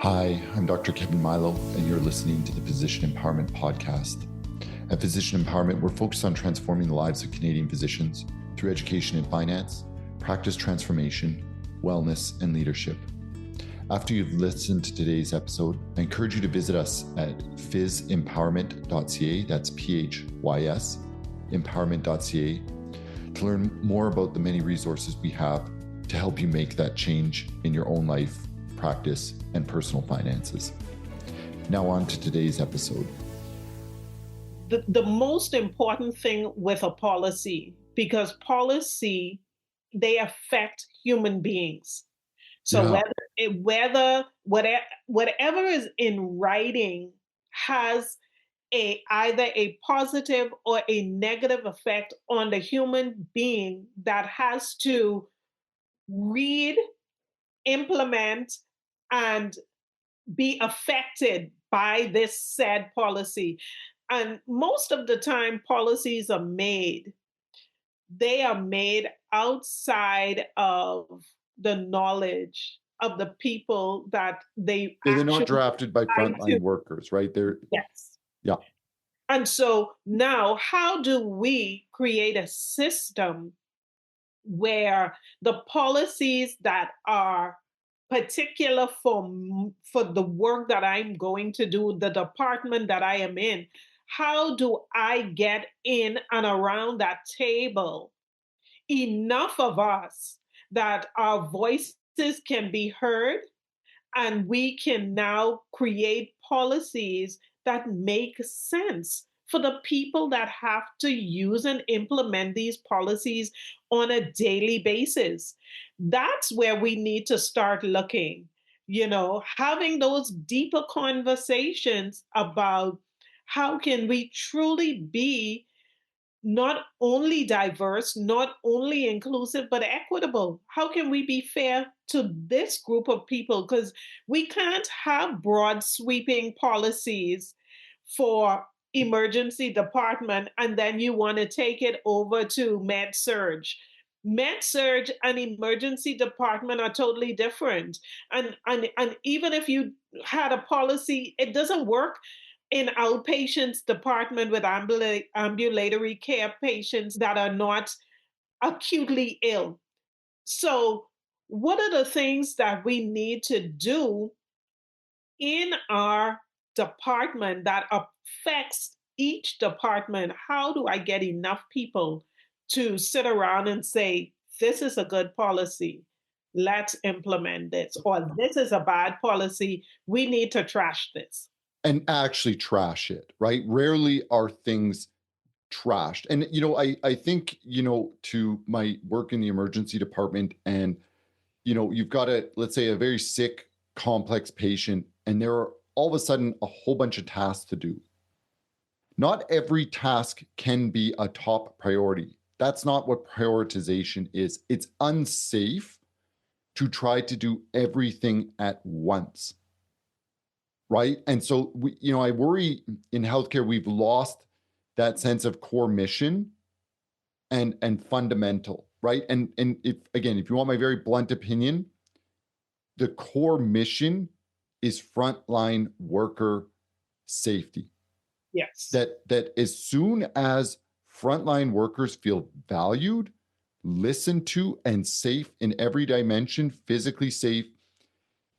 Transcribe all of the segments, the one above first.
Hi, I'm Dr. Kevin Mailo, and you're listening to the Physician Empowerment Podcast. At Physician Empowerment, we're focused on transforming the lives of Canadian physicians through education and finance, practice transformation, wellness, and leadership. After you've listened to today's episode, I encourage you to visit us at phys-empowerment.ca, that's PHYS, empowerment.ca, to learn more about the many resources we have to help you make that change in your own life, practice, and personal finances. Now on to today's episode. The most important thing with a policy, because policy, they affect human beings. So whatever is in writing has either a positive or a negative effect on the human being that has to read, implement, and be affected by this said policy. And most of the time, policies are made, they are made outside of the knowledge of the people that they're not drafted by frontline workers, right? Yes. Yeah. And so now, how do we create a system where the policies that are particular for the work that I'm going to do, the department that I am in, how do I get in and around that table enough of us that our voices can be heard and we can now create policies that make sense for the people that have to use and implement these policies on a daily basis? That's where we need to start looking, having those deeper conversations about how can we truly be not only diverse, not only inclusive, but equitable. How can we be fair to this group of people? Because we can't have broad sweeping policies for emergency department and then you want to take it over to med surge. Med surge and emergency department are totally different. And even if you had a policy, it doesn't work in outpatients department with ambulatory care patients that are not acutely ill. So, what are the things that we need to do in our department that affects each department? How do I get enough people to sit around and say, this is a good policy, let's implement this, or this is a bad policy, we need to trash this? And actually trash it, right? Rarely are things trashed. And, I think, to my work in the emergency department and, you've got let's say a very sick, complex patient, and there are all of a sudden a whole bunch of tasks to do. Not every task can be a top priority. That's not what prioritization is. It's unsafe to try to do everything at once. Right. And so, I worry in healthcare, we've lost that sense of core mission and fundamental. Right. And if you want my very blunt opinion, the core mission is frontline worker safety. Yes. That as soon as frontline workers feel valued, listened to, and safe in every dimension, physically safe,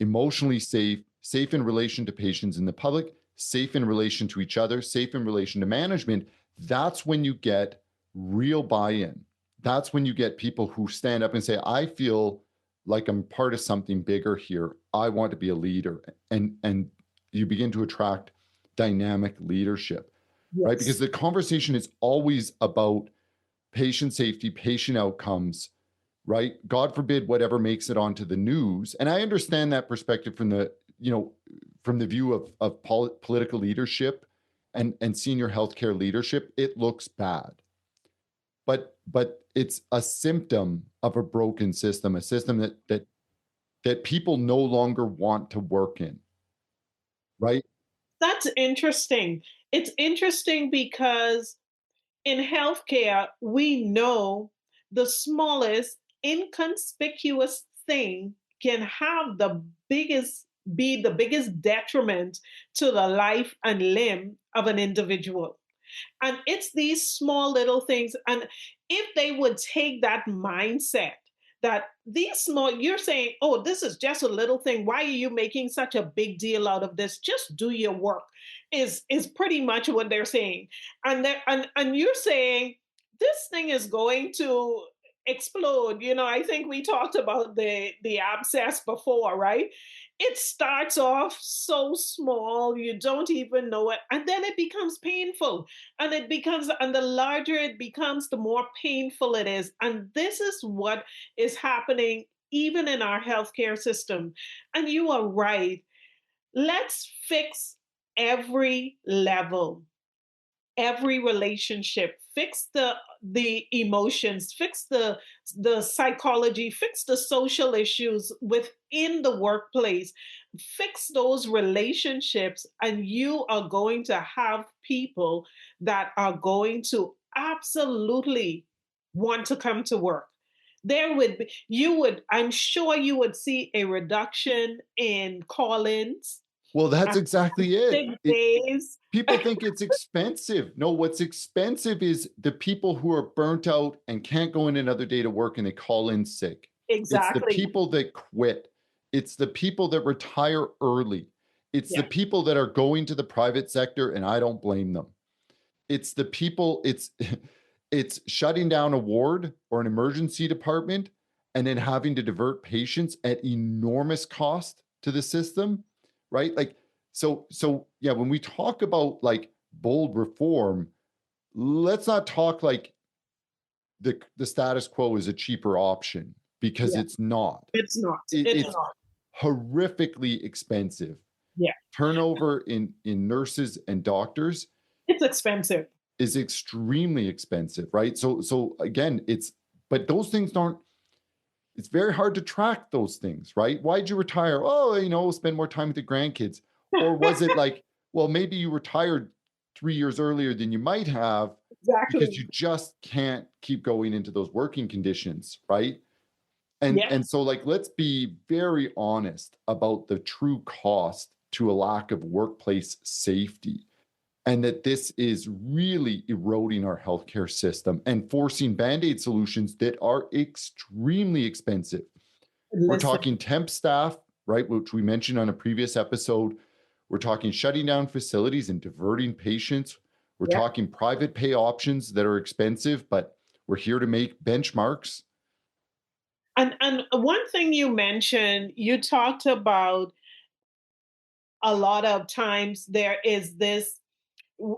emotionally safe, safe in relation to patients in the public, safe in relation to each other, safe in relation to management, that's when you get real buy-in. That's when you get people who stand up and say, I feel like I'm part of something bigger here. I want to be a leader. And you begin to attract dynamic leadership, yes. Right? Because the conversation is always about patient safety, patient outcomes, right? God forbid whatever makes it onto the news. And I understand that perspective from the view of political leadership and senior healthcare leadership. It looks bad, but it's a symptom of a broken system, a system that people no longer want to work in, right? That's interesting. It's interesting because in healthcare, we know the smallest inconspicuous thing can have the biggest be the biggest detriment to the life and limb of an individual. And it's these small little things. And if they would take that mindset that these small, you're saying, oh, this is just a little thing. Why are you making such a big deal out of this? Just do your work, is pretty much what they're saying. And you're saying this thing is going to explode. I think we talked about the abscess before, right? It starts off so small, you don't even know it, and then it becomes painful, and the larger it becomes, the more painful it is. And this is what is happening even in our healthcare system. And you are right. Let's fix every level, every relationship, fix the emotions, fix the psychology, fix the social issues within the workplace, fix those relationships, and you are going to have people that are going to absolutely want to come to work. There would be, I'm sure you would see a reduction in call-ins, Well, that's exactly sick it. days. People think it's expensive. No, what's expensive is the people who are burnt out and can't go in another day to work and they call in sick. It's the Exactly. people that quit. It's the people that retire early. It's the Yeah. people that are going to the private sector, and I don't blame them. It's the people, it's shutting down a ward or an emergency department and then having to divert patients at enormous cost to the system, right? Like, so yeah, when we talk about like bold reform, let's not talk like the status quo is a cheaper option, because Yeah. it's not. It's not. It's It's not. horrifically expensive. Yeah. Turnover in nurses and doctors It's expensive. is extremely expensive, right? So again, but those things don't, it's very hard to track those things, right? Why'd you retire? Oh, spend more time with the grandkids. Or was it like, well, maybe you retired 3 years earlier than you might have because Exactly. you just can't keep going into those working conditions, right? And Yeah. and so like, let's be very honest about the true cost to a lack of workplace safety, and that this is really eroding our healthcare system and forcing band-aid solutions that are extremely expensive. We're Listen. talking temp staff, right, which we mentioned on a previous episode. We're talking shutting down facilities and diverting patients. We're Yeah. talking private pay options that are expensive, but we're here to make benchmarks. And one thing you mentioned, you talked about a lot of times there is this.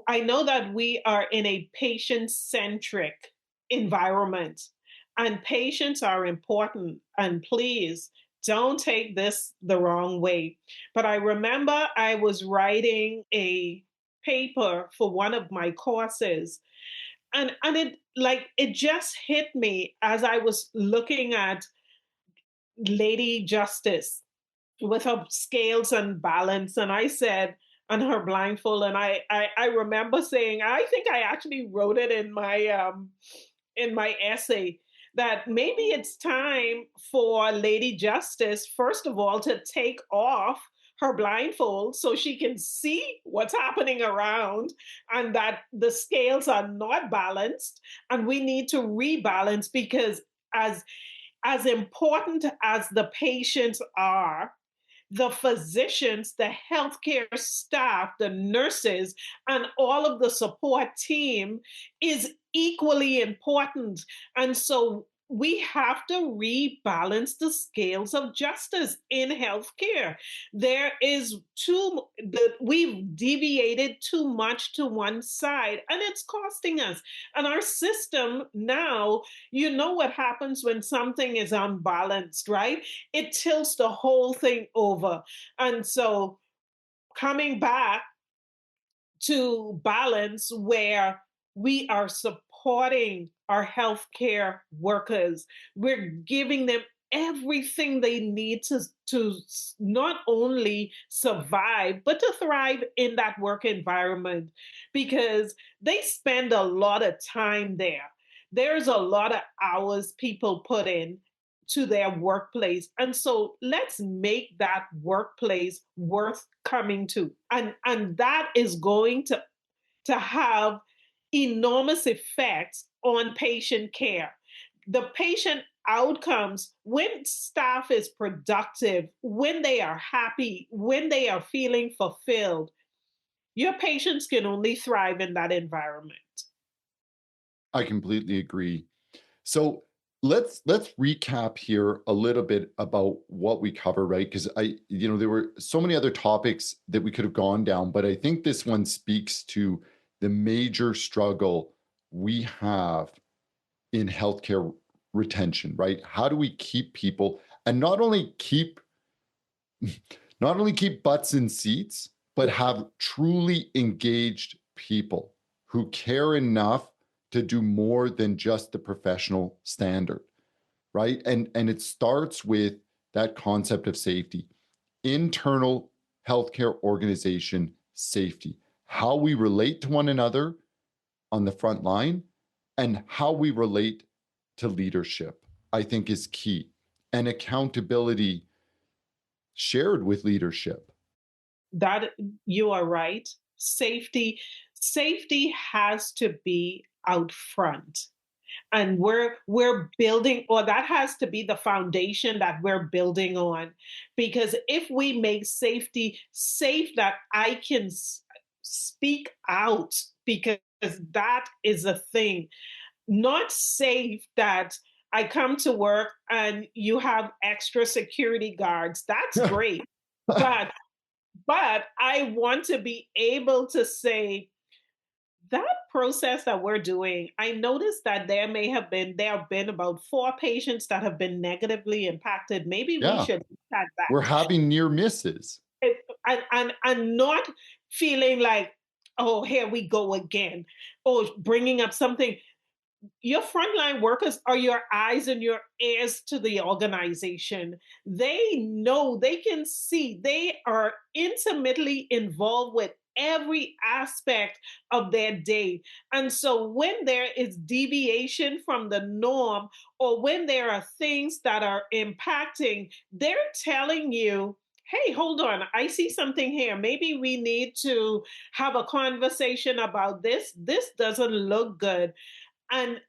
I know that we are in a patient centric environment, and patients are important. And please don't take this the wrong way. But I remember I was writing a paper for one of my courses, and it just hit me as I was looking at Lady Justice with her scales and balance. And I said, and her blindfold. And I remember saying, I think I actually wrote it in my essay, that maybe it's time for Lady Justice, first of all, to take off her blindfold so she can see what's happening around, and that the scales are not balanced, and we need to rebalance. Because as important as the patients are, the physicians, the healthcare staff, the nurses, and all of the support team is equally important. And so we have to rebalance the scales of justice in healthcare. There is we've deviated too much to one side, and it's costing us. And our system now, you know what happens when something is unbalanced, right? It tilts the whole thing over. And so coming back to balance, where we are supporting our healthcare workers, we're giving them everything they need to not only survive but to thrive in that work environment, because they spend a lot of time there. There's a lot of hours people put in. to their workplace. And so let's make that workplace worth coming to. And that is going to have enormous effects on patient care. The patient outcomes, when staff is productive, when they are happy, when they are feeling fulfilled, your patients can only thrive in that environment. I completely agree. So let's recap here a little bit about what we cover, right? Because there were so many other topics that we could have gone down, but I think this one speaks to the major struggle we have in healthcare retention, right? How do we keep people, and not only keep butts in seats, but have truly engaged people who care enough to do more than just the professional standard, right? And it starts with that concept of safety, internal healthcare organization safety, how we relate to one another on the front line, and how we relate to leadership, I think is key. And accountability shared with leadership. That you are right. Safety has to be out front. And we're building, or that has to be the foundation that we're building on. Because if we make safety safe, that I can speak out, because that is a thing. Not safe that I come to work and you have extra security guards. That's great. But I want to be able to say, that process that we're doing, I noticed that there have been about 4 patients that have been negatively impacted. Maybe we Yeah, should look at we're that. having near misses. And not feeling like, oh, here we go again, or bringing up something. Your frontline workers are your eyes and your ears to the organization. They know, they can see, they are intimately involved with every aspect of their day. And so when there is deviation from the norm, or when there are things that are impacting, they're telling you, hey, hold on, I see something here. Maybe we need to have a conversation about this. This doesn't look good. And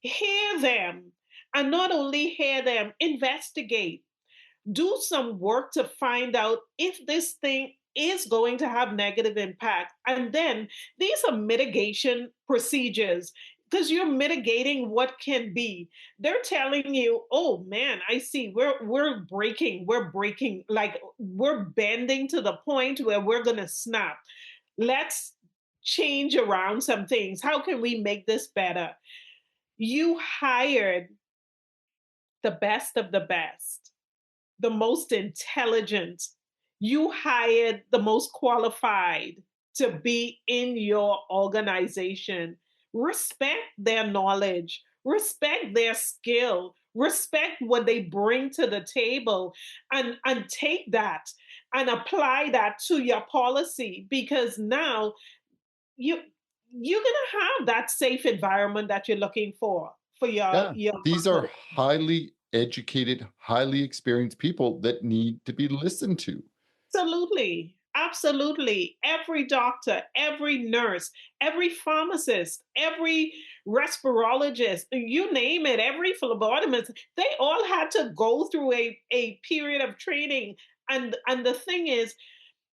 hear them. And not only hear them, investigate, do some work to find out if this thing is going to have negative impact. And then these are mitigation procedures, because you're mitigating what can be. They're telling you, oh man, I see, we're breaking, like we're bending to the point where we're gonna snap. Let's change around some things. How can we make this better? You hired the best of the best, the most intelligent. You hired the most qualified to be in your organization. Respect their knowledge, respect their skill, respect what they bring to the table, and take that and apply that to your policy, because now you you're gonna have that safe environment that you're looking for Yeah, your these are workers. highly educated, highly experienced people that need to be listened to. Absolutely. Absolutely. Every doctor, every nurse, every pharmacist, every respirologist, you name it, every phlebotomist, they all had to go through a period of training. And the thing is,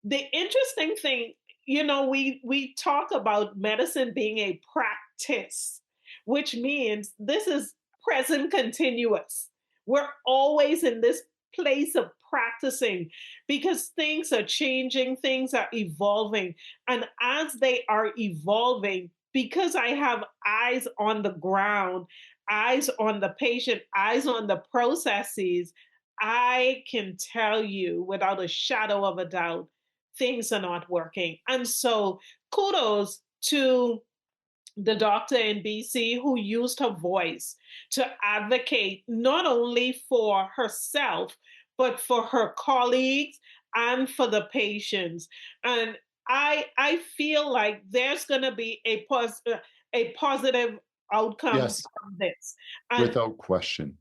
the interesting thing, we talk about medicine being a practice, which means this is present continuous. We're always in this place of practicing, because things are changing, things are evolving. And as they are evolving, because I have eyes on the ground, eyes on the patient, eyes on the processes, I can tell you without a shadow of a doubt, things are not working. And so kudos to the doctor in BC who used her voice to advocate not only for herself, but for her colleagues and for the patients. And I feel like there's going to be a positive outcome Yes, from this. And without question.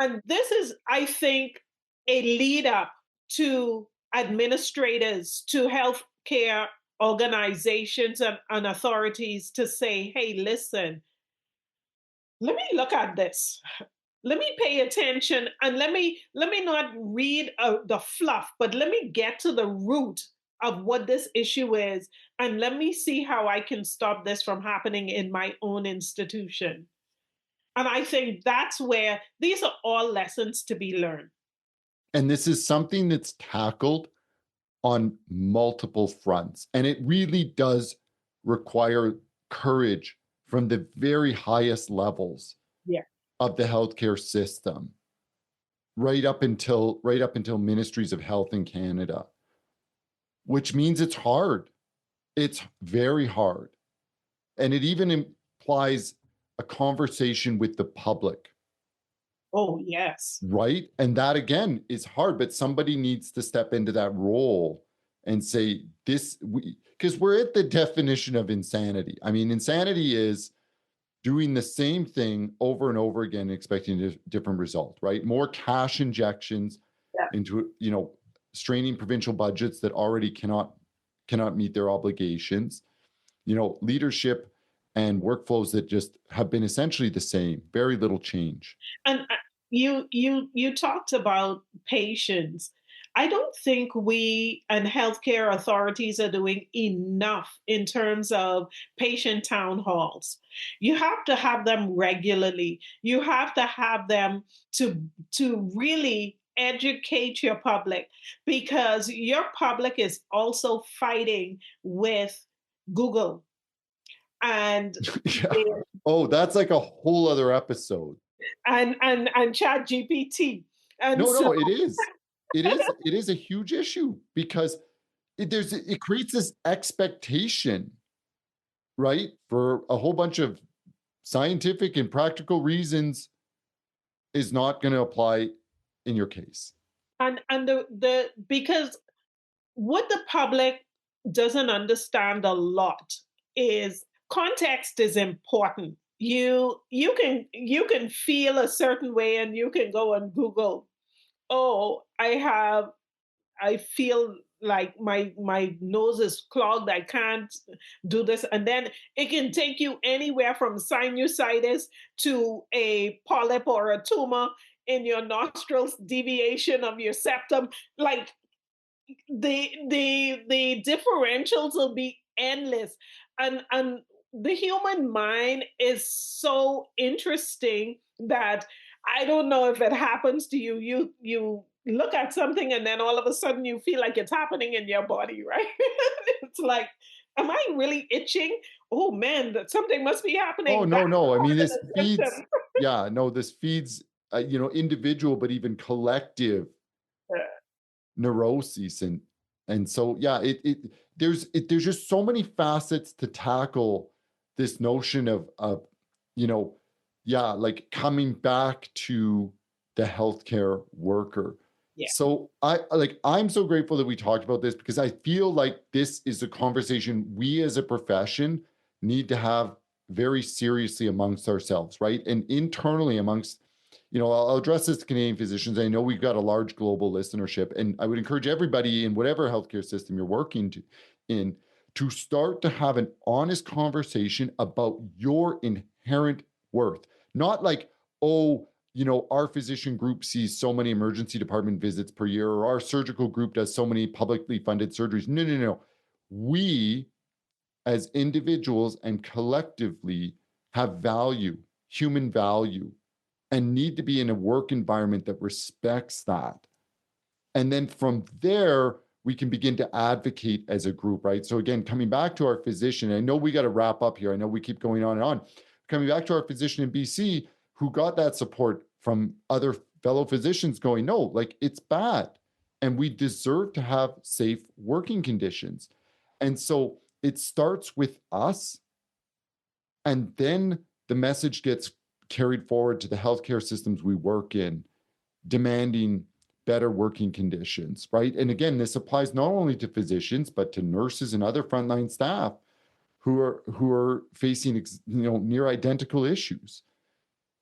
And this is, I think, a lead up to administrators, to healthcare organizations and authorities to say, hey, listen, let me look at this. Let me pay attention and let me not read the fluff, but let me get to the root of what this issue is, and let me see how I can stop this from happening in my own institution. And I think that's where these are all lessons to be learned. And this is something that's tackled on multiple fronts. And it really does require courage from the very highest levels Yeah. of the healthcare system, right up until ministries of health in Canada, which means it's hard. It's very hard. And it even implies a conversation with the public. Oh, yes. Right. And that again is hard, but somebody needs to step into that role and say this, because we're at the definition of insanity. I mean, insanity is doing the same thing over and over again, expecting a different result, right? More cash injections Yeah. into, straining provincial budgets that already cannot meet their obligations, leadership and workflows that just have been essentially the same, very little change. And you talked about patients. I don't think we and healthcare authorities are doing enough in terms of patient town halls. You have to have them regularly. You have to have them to really educate your public, because your public is also fighting with Google and Yeah. Oh, that's like a whole other episode. and Chat GPT. And so No, it is. It is a huge issue because it creates this expectation, right? For a whole bunch of scientific and practical reasons is not going to apply in your case. and the because what the public doesn't understand a lot is context is important. You can feel a certain way and you can go and Google, oh, I feel like my nose is clogged, I can't do this, and then it can take you anywhere from sinusitis to a polyp or a tumor in your nostrils, deviation of your septum. Like the differentials will be endless, and the human mind is so interesting that I don't know if it happens to you. You look at something and then all of a sudden you feel like it's happening in your body, right? It's like, am I really itching? Oh man, that something must be happening. Oh, That's no. I one mean, of this the feeds, symptoms. yeah, no, this feeds, individual, but even collective neuroses. And so, yeah, there's just so many facets to tackle this notion of, yeah, like coming back to the healthcare worker. Yeah. So I'm so grateful that we talked about this, because I feel like this is a conversation we as a profession need to have very seriously amongst ourselves, right? And internally amongst, I'll address this to Canadian physicians. I know we've got a large global listenership, and I would encourage everybody in whatever healthcare system you're working in to start to have an honest conversation about your inherent worth. Not like, oh, our physician group sees so many emergency department visits per year, or our surgical group does so many publicly funded surgeries. No. We as individuals and collectively have value, human value, and need to be in a work environment that respects that. And then from there, we can begin to advocate as a group, right? So again, coming back to our physician, I know we got to wrap up here. I know we keep going on and on. Coming back to our physician in BC who got that support from other fellow physicians going, no, like it's bad. And we deserve to have safe working conditions. And so it starts with us. And then the message gets carried forward to the healthcare systems we work in, demanding better working conditions, right? And again, this applies not only to physicians, but to nurses and other frontline staff who are facing, near identical issues.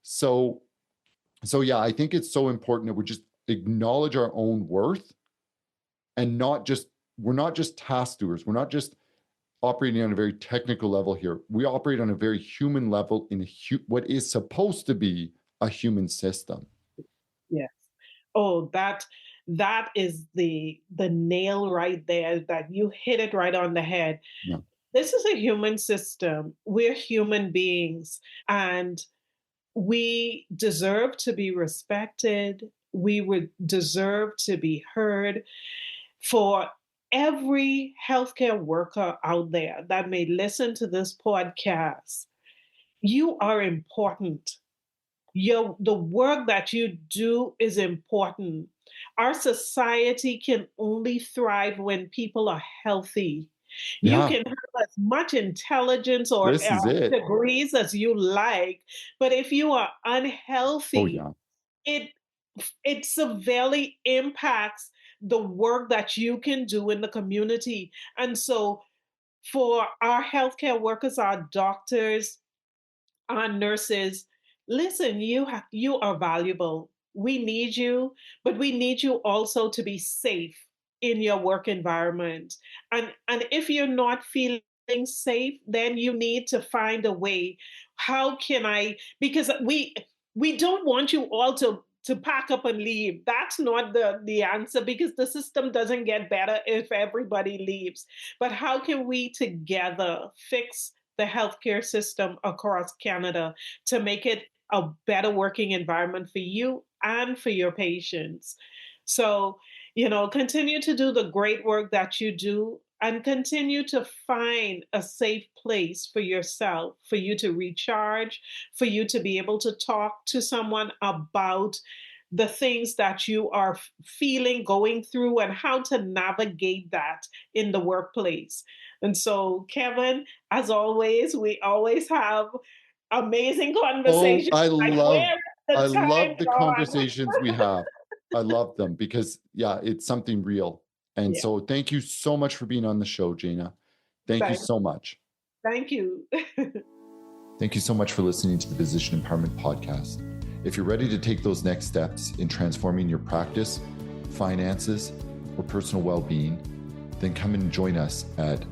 So So yeah, I think it's so important that we just acknowledge our own worth and we're not just task doers. We're not just operating on a very technical level here. We operate on a very human level in what is supposed to be a human system. Yes. Oh, that is the nail right there, that you hit it right on the head. Yeah. This is a human system. We're human beings, and we deserve to be respected. We would deserve to be heard. For every healthcare worker out there that may listen to this podcast, you are important. The work that you do is important. Our society can only thrive when people are healthy. You Yeah. can have as much intelligence or This is it. degrees as you like, but if you are Oh, unhealthy, yeah. it it severely impacts the work that you can do in the community. And so for our healthcare workers, our doctors, our nurses, listen, you are valuable. We need you, but we need you also to be safe in your work environment. And if you're not feeling safe, then you need to find a way. How can I, because we don't want you all to pack up and leave. That's not the answer, because the system doesn't get better if everybody leaves. But how can we together fix the healthcare system across Canada to make it a better working environment for you and for your patients? So, continue to do the great work that you do, and continue to find a safe place for yourself, for you to recharge, for you to be able to talk to someone about the things that you are feeling, going through, and how to navigate that in the workplace. And so, Kevin, as always, we always have amazing Oh, conversations. I Like, love where is the time the gone? conversations we have. I love them because yeah, it's something real. And Yeah, so thank you so much for being on the show, Jayna. Thank you thank, so much. thank you. Thank you so much for listening to the Physician Empowerment Podcast. If you're ready to take those next steps in transforming your practice, finances, or personal well-being, then come and join us at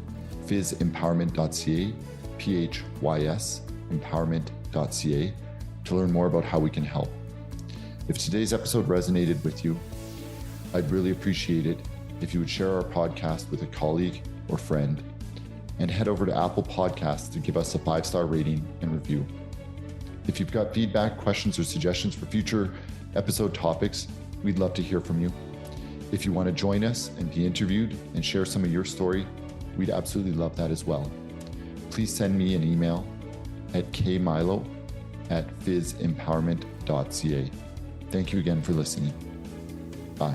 physempowerment.ca, PHYS empowerment.ca, to learn more about how we can help. If today's episode resonated with you, I'd really appreciate it if you would share our podcast with a colleague or friend, and head over to Apple Podcasts to give us a 5-star rating and review. If you've got feedback, questions, or suggestions for future episode topics, we'd love to hear from you. If you want to join us and be interviewed and share some of your story, we'd absolutely love that as well. Please send me an email at kmailo@physempowerment.ca. Thank you again for listening. Bye.